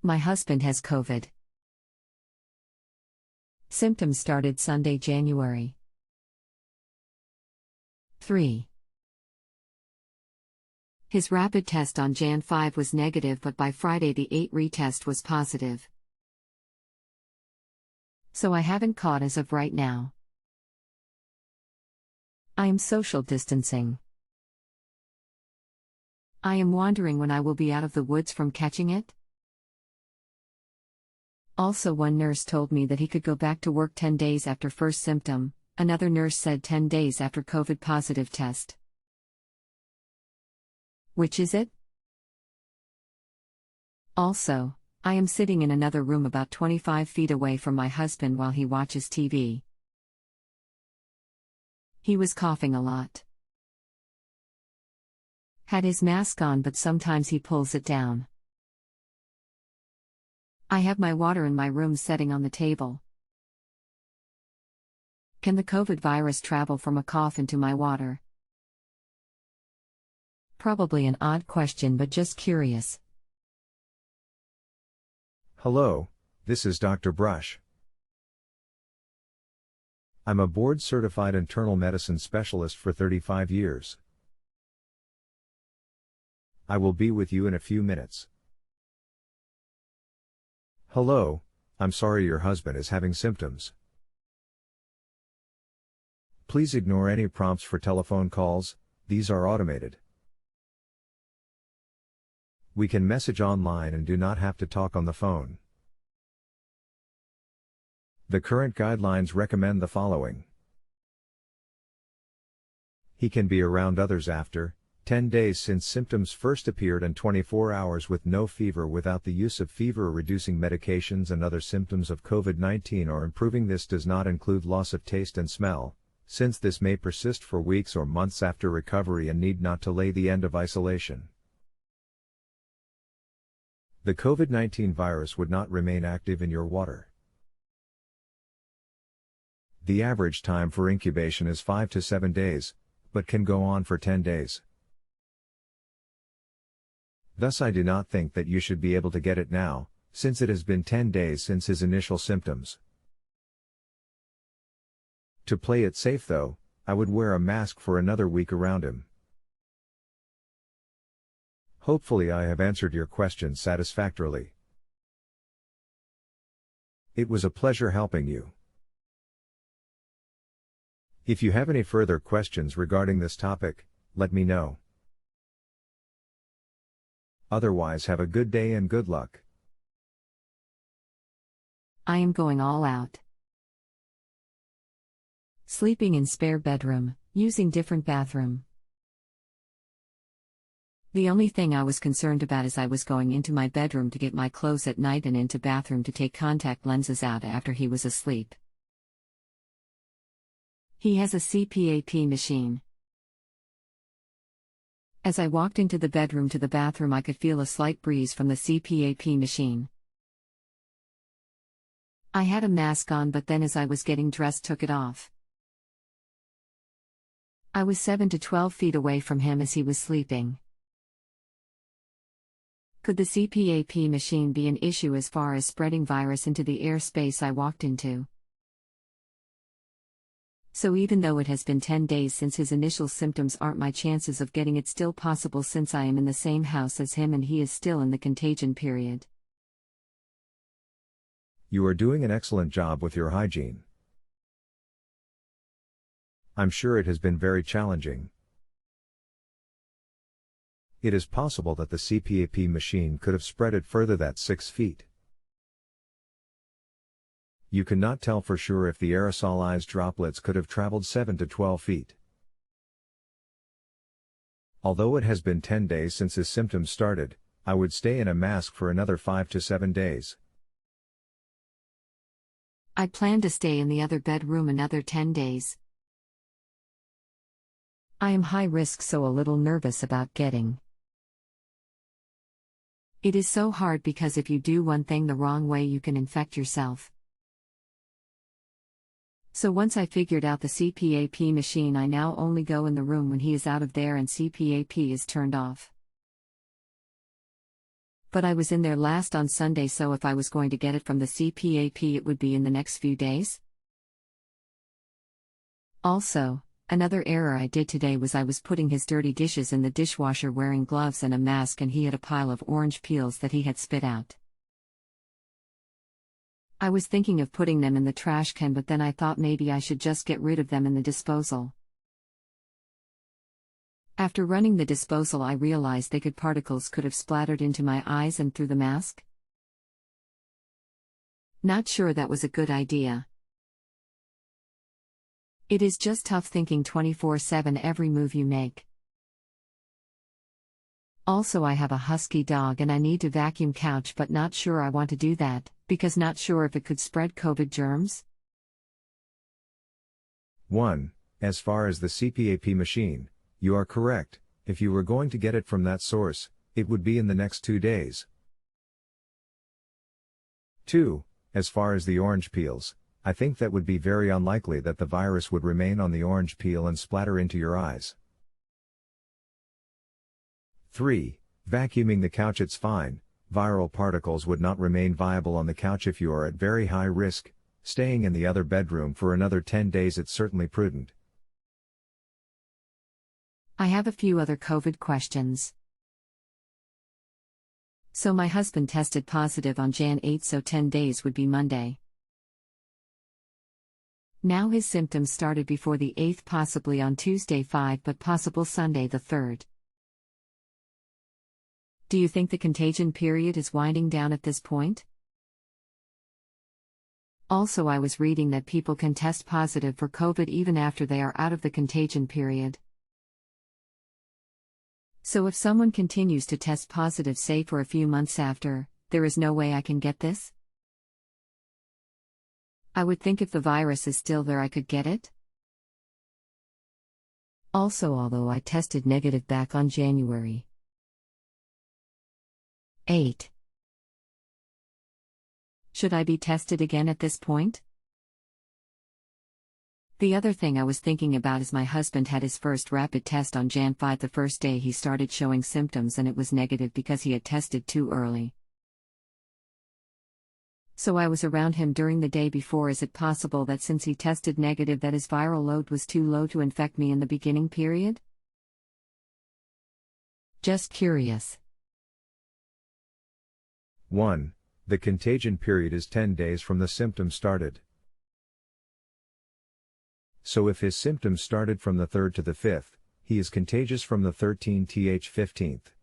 My husband has COVID. Symptoms started Sunday, January 3. His rapid test on Jan 5 was negative, but by Friday the 8 retest was positive. So I haven't caught as of right now. I am social distancing. I am wondering when I will be out of the woods from catching it. Also, one nurse told me that he could go back to work 10 days after first symptom, another nurse said 10 days after COVID positive test. Which is it? Also, I am sitting in another room about 25 feet away from my husband while he watches TV. He was coughing a lot. Had his mask on, but sometimes he pulls it down. I have my water in my room setting on the table. Can the COVID virus travel from a cough into my water? Probably an odd question, but just curious. Hello, this is Dr. Brush. I'm a board-certified internal medicine specialist for 35 years. I will be with you in a few minutes. Hello, I'm sorry your husband is having symptoms. Please ignore any prompts for telephone calls, these are automated. We can message online and do not have to talk on the phone. The current guidelines recommend the following. He can be around others after 10 days since symptoms first appeared and 24 hours with no fever without the use of fever-reducing medications and other symptoms of COVID-19 or improving. This does not include loss of taste and smell, since this may persist for weeks or months after recovery and need not delay the end of isolation. The COVID-19 virus would not remain active in your water. The average time for incubation is 5 to 7 days, but can go on for 10 days. Thus, I do not think that you should be able to get it now, since it has been 10 days since his initial symptoms. To play it safe though, I would wear a mask for another week around him. Hopefully I have answered your questions satisfactorily. It was a pleasure helping you. If you have any further questions regarding this topic, let me know. Otherwise, have a good day and good luck. I am going all out. Sleeping in spare bedroom, using different bathroom. The only thing I was concerned about is I was going into my bedroom to get my clothes at night and into bathroom to take contact lenses out after he was asleep. He has a CPAP machine. As I walked into the bedroom to the bathroom, I could feel a slight breeze from the CPAP machine. I had a mask on, but then as I was getting dressed, took it off. I was 7 to 12 feet away from him as he was sleeping. Could the CPAP machine be an issue as far as spreading virus into the airspace I walked into? So even though it has been 10 days since his initial symptoms, aren't my chances of getting it still possible since I am in the same house as him and he is still in the contagion period? You are doing an excellent job with your hygiene. I'm sure it has been very challenging. It is possible that the CPAP machine could have spread it further than 6 feet. You cannot tell for sure if the aerosolized droplets could have traveled 7 to 12 feet. Although it has been 10 days since his symptoms started, I would stay in a mask for another 5 to 7 days. I plan to stay in the other bedroom another 10 days. I am high risk, so a little nervous about getting. It is so hard because if you do one thing the wrong way, you can infect yourself. So once I figured out the CPAP machine, I now only go in the room when he is out of there and CPAP is turned off. But I was in there last on Sunday, so if I was going to get it from the CPAP, it would be in the next few days. Also, another error I did today was I was putting his dirty dishes in the dishwasher wearing gloves and a mask, and he had a pile of orange peels that he had spit out. I was thinking of putting them in the trash can, but then I thought maybe I should just get rid of them in the disposal. After running the disposal, I realized particles could have splattered into my eyes and through the mask. Not sure that was a good idea. It is just tough thinking 24/7 every move you make. Also, I have a husky dog and I need to vacuum couch, but not sure I want to do that, because not sure if it could spread COVID germs. 1. As far as the CPAP machine, you are correct. If you were going to get it from that source, it would be in the next 2 days. 2. As far as the orange peels, I think that would be very unlikely that the virus would remain on the orange peel and splatter into your eyes. 3. Vacuuming the couch, it's fine. Viral particles would not remain viable on the couch if you are at very high risk. Staying in the other bedroom for another 10 days, it's certainly prudent. I have a few other COVID questions. So my husband tested positive on Jan 8, so 10 days would be Monday. Now his symptoms started before the 8th, possibly on Tuesday 5, but possible Sunday the 3rd. Do you think the contagion period is winding down at this point? Also, I was reading that people can test positive for COVID even after they are out of the contagion period. So if someone continues to test positive, say for a few months after, there is no way I can get this? I would think if the virus is still there, I could get it. Also, although I tested negative back on January 8, should I be tested again at this point? The other thing I was thinking about is my husband had his first rapid test on Jan 5. The first day he started showing symptoms, and it was negative because he had tested too early. So I was around him during the day before. Is it possible that since he tested negative that his viral load was too low to infect me in the beginning period? Just curious. 1. The contagion period is 10 days from the symptoms started. So if his symptoms started from the 3rd to the 5th, he is contagious from the 13th to 15th.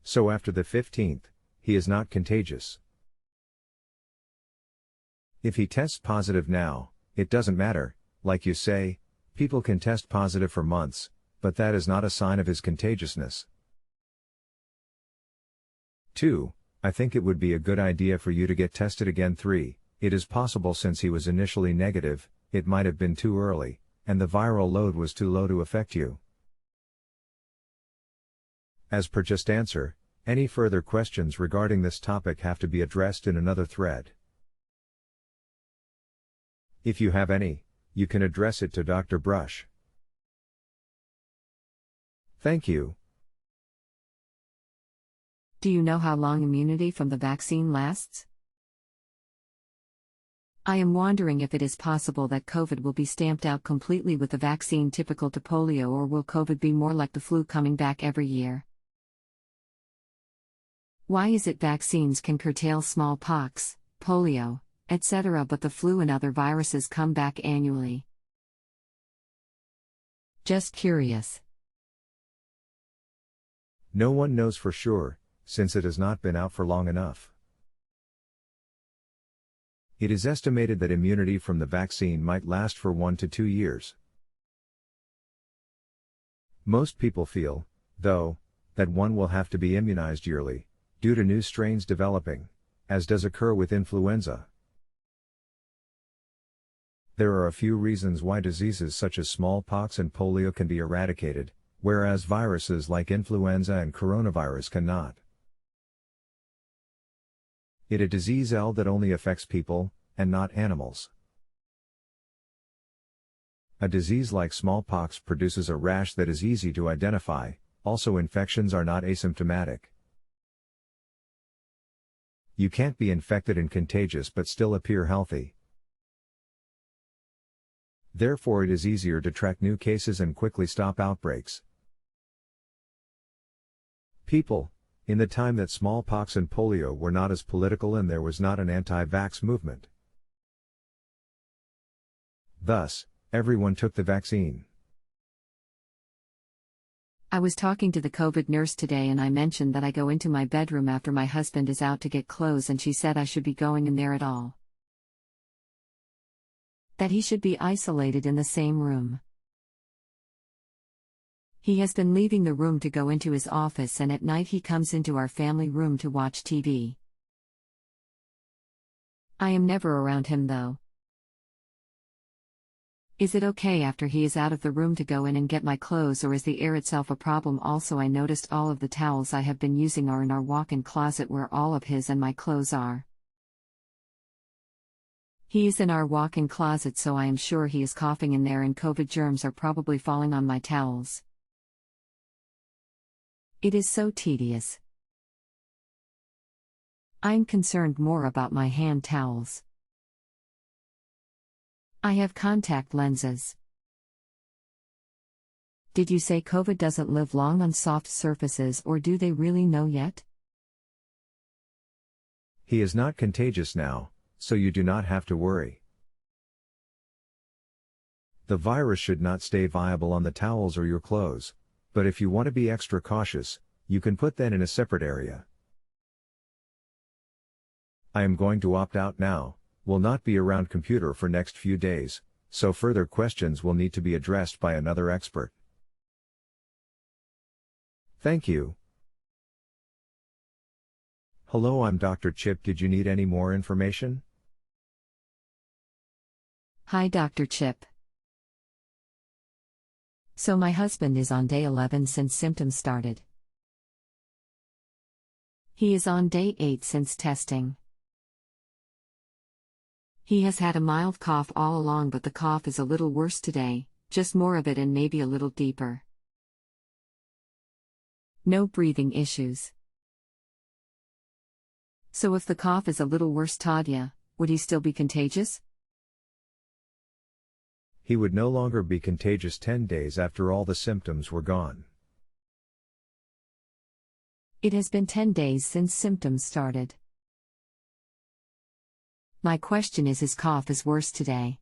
So after the 15th, he is not contagious. If he tests positive now, it doesn't matter. Like you say, people can test positive for months, but that is not a sign of his contagiousness. 2. I think it would be a good idea for you to get tested again. 3. It is possible since he was initially negative, it might have been too early, and the viral load was too low to affect you. As per JustAnswer, any further questions regarding this topic have to be addressed in another thread. If you have any, you can address it to Dr. Brush. Thank you. Do you know how long immunity from the vaccine lasts? I am wondering if it is possible that COVID will be stamped out completely with the vaccine, typical to polio, or will COVID be more like the flu, coming back every year? Why is it vaccines can curtail smallpox, polio, etc., but the flu and other viruses come back annually? Just curious. No one knows for sure, since it has not been out for long enough. It is estimated that immunity from the vaccine might last for 1 to 2 years. Most people feel, though, that one will have to be immunized yearly, due to new strains developing, as does occur with influenza. There are a few reasons why diseases such as smallpox and polio can be eradicated, whereas viruses like influenza and coronavirus cannot. It is a disease that only affects people, and not animals. A disease like smallpox produces a rash that is easy to identify, Also, infections are not asymptomatic. You can't be infected and contagious but still appear healthy. Therefore, it is easier to track new cases and quickly stop outbreaks. People, in the time that smallpox and polio were not as political and there was not an anti-vax movement. Thus, everyone took the vaccine. I was talking to the COVID nurse today and I mentioned that I go into my bedroom after my husband is out to get clothes and she said I should be going in there at all. That he should be isolated in the same room. He has been leaving the room to go into his office and at night he comes into our family room to watch TV. I am never around him though. Is it okay after he is out of the room to go in and get my clothes, or is the air itself a problem? Also, I noticed all of the towels I have been using are in our walk-in closet where all of his and my clothes are. He is in our walk-in closet, so I am sure he is coughing in there and COVID germs are probably falling on my towels. It is so tedious. I'm concerned more about my hand towels. I have contact lenses. Did you say COVID doesn't live long on soft surfaces, or do they really know yet? He is not contagious now, so you do not have to worry. The virus should not stay viable on the towels or your clothes, but if you want to be extra cautious, you can put them in a separate area. I am going to opt out now, will not be around computer for next few days, so further questions will need to be addressed by another expert. Thank you. Hello, I'm Dr. Chip. Did you need any more information? Hi, Dr. Chip. So my husband is on day 11 since symptoms started. He is on day 8 since testing. He has had a mild cough all along, but the cough is a little worse today, just more of it and maybe a little deeper. No breathing issues. So if the cough is a little worse, Tadya, would he still be contagious? He would no longer be contagious 10 days after all the symptoms were gone. It has been 10 days since symptoms started. My question is, his cough is worse today.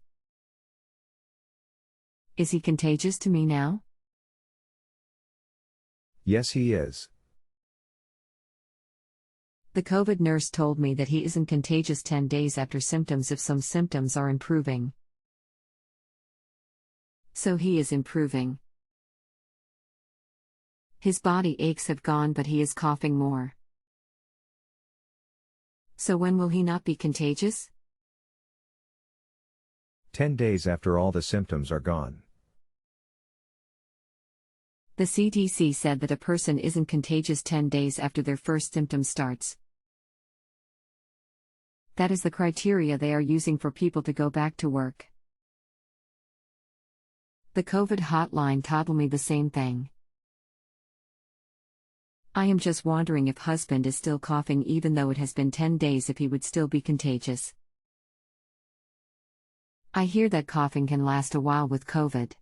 Is he contagious to me now? Yes, he is. The COVID nurse told me that he isn't contagious 10 days after symptoms if some symptoms are improving. So he is improving. His body aches have gone, but he is coughing more. So when will he not be contagious? 10 days after all the symptoms are gone. The CDC said that a person isn't contagious 10 days after their first symptom starts. That is the criteria they are using for people to go back to work. The COVID hotline told me the same thing. I am just wondering if husband is still coughing even though it has been 10 days, if he would still be contagious. I hear that coughing can last a while with COVID.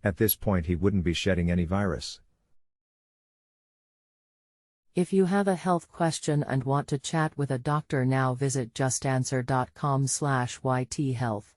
At this point, he wouldn't be shedding any virus. If you have a health question and want to chat with a doctor now, visit justanswer.com/ythealth.